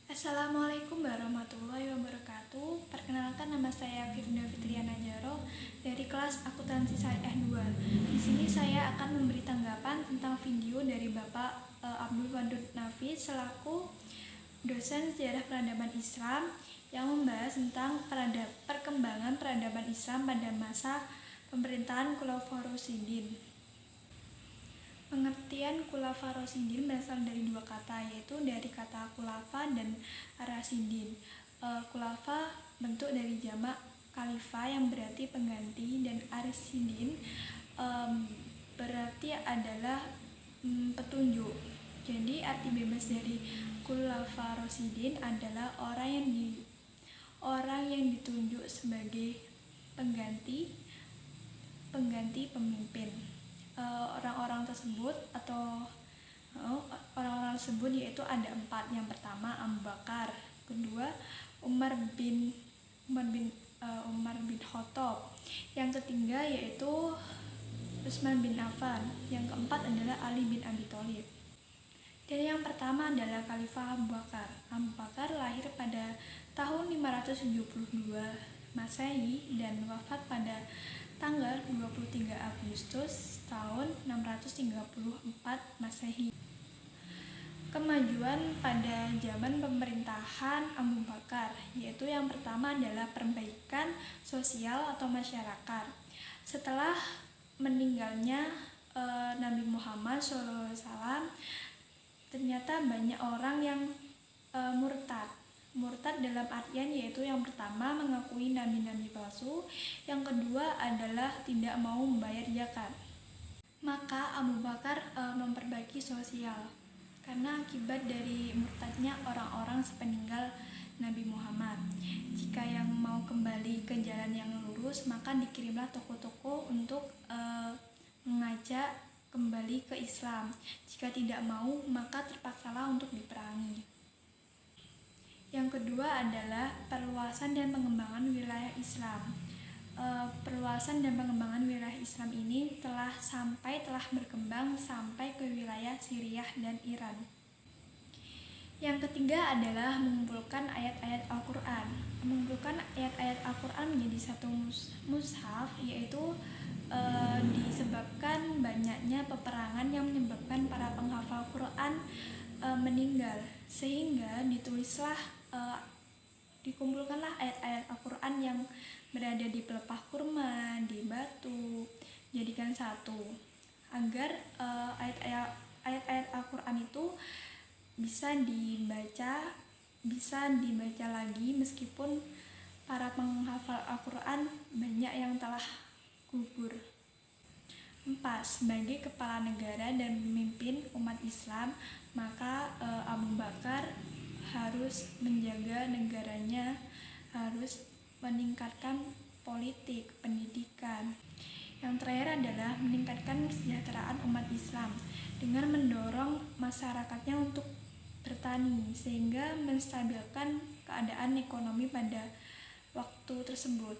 Assalamualaikum warahmatullahi wabarakatuh. Perkenalkan, nama saya Firda Fitriana Jaro dari kelas Akuntansi Syariah 2. Di sini saya akan memberi tanggapan tentang video dari Bapak Abdul Wadud Nafis selaku dosen sejarah peradaban Islam yang membahas tentang perkembangan peradaban Islam pada masa pemerintahan Khulafaur Rasyidin. Pengertian Khulafaur Rasyidin berasal dari dua kata, yaitu dari kata khulafa dan rasyidin. Khulafa bentuk dari jamak khalifah yang berarti pengganti, dan rasyidin berarti adalah petunjuk. Jadi arti bebas dari Khulafaur Rasyidin adalah orang yang ditunjuk sebagai pengganti pemimpin. Orang-orang tersebut yaitu ada 4. Yang pertama Abu Bakar, kedua Umar bin Khattab, yang ketiga yaitu Utsman bin Affan, yang keempat adalah Ali bin Abi Thalib. Dan yang pertama adalah Khalifah Abu Bakar. Abu Bakar lahir pada tahun 572 Masehi dan wafat pada tanggal 23 Agustus tahun 634 Masehi. Kemajuan pada zaman pemerintahan Abu Bakar, yaitu yang pertama adalah perbaikan sosial atau masyarakat. Setelah meninggalnya Nabi Muhammad SAW, ternyata banyak orang yang murtad. Murtad dalam artian yaitu yang pertama mengakui nabi-nabi palsu, yang kedua adalah tidak mau membayar zakat. Maka Abu Bakar memperbaiki sosial karena akibat dari murtadnya orang-orang sepeninggal Nabi Muhammad. Jika yang mau kembali ke jalan yang lurus, maka dikirimlah tokoh-tokoh untuk mengajak kembali ke Islam. Jika tidak mau, maka terpaksalah untuk diperangi. Yang kedua adalah perluasan dan pengembangan wilayah Islam. Perluasan dan pengembangan wilayah Islam ini telah berkembang sampai ke wilayah Syria dan Iran. Yang ketiga adalah mengumpulkan ayat-ayat Al-Quran. Mengumpulkan ayat-ayat Al-Quran menjadi satu mushaf, yaitu disebabkan banyaknya peperangan yang menyebabkan para penghafal Quran meninggal, sehingga dikumpulkanlah ayat-ayat Al-Quran yang berada di pelepah kurma, di batu, jadikan satu, agar ayat-ayat Al-Quran itu bisa dibaca lagi, meskipun para penghafal Al-Quran banyak yang telah gugur. 4. Sebagai kepala negara dan pemimpin umat Islam, maka Abu Bakar harus menjaga negaranya, harus meningkatkan politik, pendidikan. Yang terakhir adalah meningkatkan kesejahteraan umat Islam dengan mendorong masyarakatnya untuk bertani, sehingga menstabilkan keadaan ekonomi pada waktu tersebut.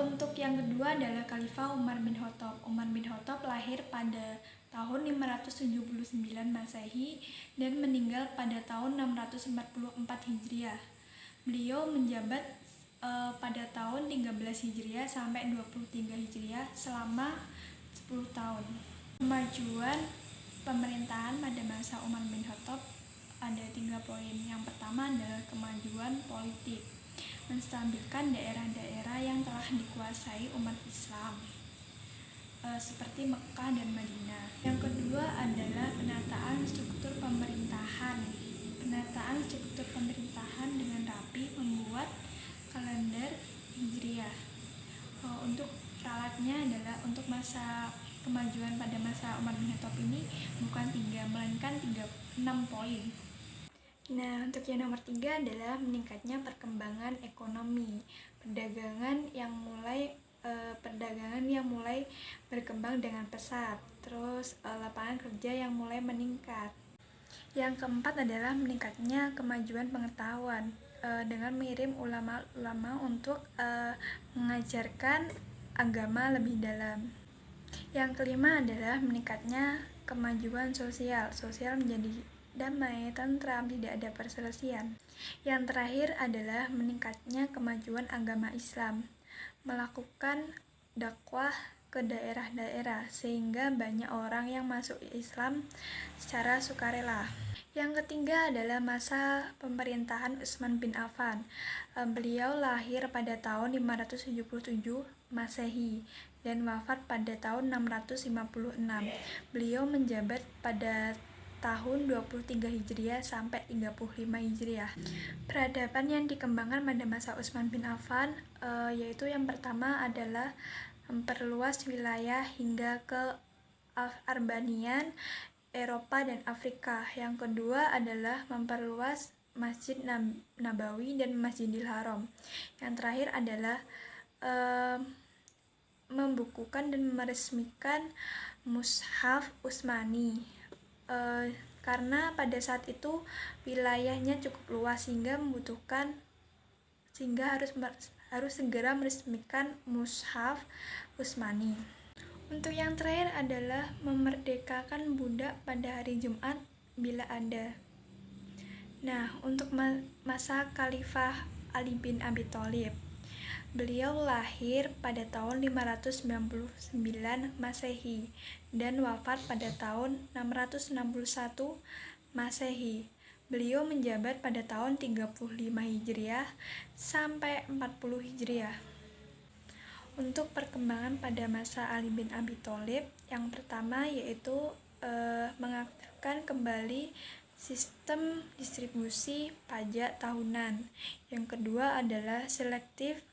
Untuk yang kedua adalah Khalifah Umar bin Khattab. Umar bin Khattab lahir pada tahun 579 Masehi dan meninggal pada tahun 644 Hijriah. Beliau menjabat pada tahun 13 Hijriah sampai 23 Hijriah selama 10 tahun. Kemajuan pemerintahan pada masa Umar bin Khattab ada 3 poin. Yang pertama adalah kemajuan politik, menstabilkan daerah-daerah yang telah dikuasai umat Islam seperti Mekah dan Madinah. Yang kedua adalah penataan struktur pemerintahan. Penataan struktur pemerintahan dengan rapi, membuat kalender Hijriah. Untuk alatnya adalah untuk masa kemajuan pada masa Umar bin Khattab ini bukan 3, melainkan 6 poin. Nah, untuk yang nomor 3 adalah meningkatnya perkembangan ekonomi, perdagangan yang mulai berkembang dengan pesat, terus lapangan kerja yang mulai meningkat. Yang keempat adalah meningkatnya kemajuan pengetahuan dengan mengirim ulama-ulama untuk mengajarkan agama lebih dalam. Yang kelima adalah meningkatnya kemajuan sosial menjadi damai, tentram, tidak ada perselisihan. Yang terakhir adalah meningkatnya kemajuan agama Islam, melakukan dakwah ke daerah-daerah sehingga banyak orang yang masuk Islam secara sukarela. Yang ketiga adalah masa pemerintahan Utsman bin Affan. Beliau lahir pada tahun 577 Masehi dan wafat pada tahun 656. Beliau menjabat pada tahun 23 Hijriah sampai 35 Hijriah. Peradaban yang dikembangkan pada masa Utsman bin Affan yaitu yang pertama adalah memperluas wilayah hingga ke Albania, Eropa dan Afrika. Yang kedua adalah memperluas Masjid Nabawi dan Masjidil Haram. Yang terakhir adalah membukukan dan meresmikan Mushaf Utsmani. Karena pada saat itu wilayahnya cukup luas sehingga harus segera meresmikan Mushaf Utsmani. Untuk yang terakhir adalah memerdekakan budak pada hari Jumat bila ada. Nah, untuk masa Khalifah Ali bin Abi Thalib, beliau lahir pada tahun 599 Masehi dan wafat pada tahun 661 Masehi. Beliau menjabat pada tahun 35 Hijriah sampai 40 Hijriah. Untuk perkembangan pada masa Ali bin Abi Thalib, yang pertama yaitu mengaktifkan kembali sistem distribusi pajak tahunan. Yang kedua adalah selektif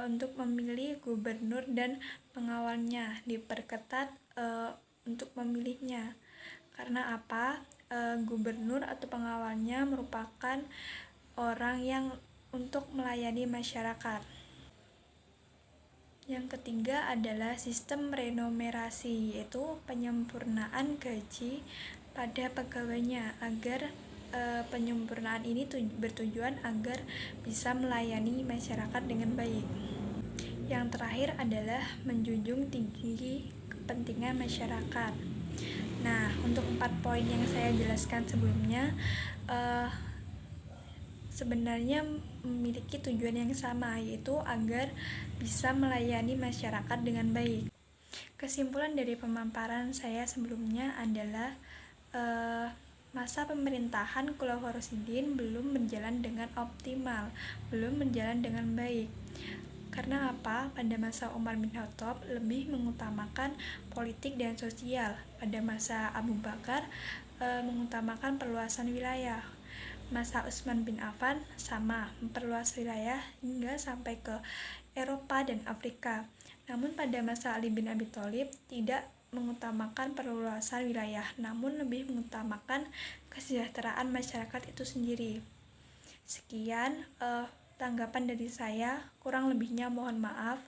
untuk memilih gubernur dan pengawalnya, diperketat untuk memilihnya. Karena apa? Gubernur atau pengawalnya merupakan orang yang untuk melayani masyarakat. Yang ketiga adalah sistem remunerasi, yaitu penyempurnaan gaji pada pegawainya agar penyempurnaan ini bertujuan agar bisa melayani masyarakat dengan baik. Yang terakhir adalah menjunjung tinggi kepentingan masyarakat. Nah, untuk 4 poin yang saya jelaskan sebelumnya sebenarnya memiliki tujuan yang sama, yaitu agar bisa melayani masyarakat dengan baik. Kesimpulan dari pemaparan saya sebelumnya adalah masa pemerintahan Khulafaur Rasyidin belum berjalan dengan optimal, belum berjalan dengan baik. Karena apa? Pada masa Umar bin Khattab lebih mengutamakan politik dan sosial. Pada masa Abu Bakar mengutamakan perluasan wilayah. Masa Utsman bin Affan sama, memperluas wilayah hingga sampai ke Eropa dan Afrika. Namun pada masa Ali bin Abi Thalib tidak mengutamakan perluasan wilayah, namun lebih mengutamakan kesejahteraan masyarakat itu sendiri. Sekian tanggapan dari saya, kurang lebihnya mohon maaf.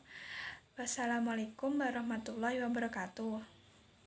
Wassalamualaikum warahmatullahi wabarakatuh.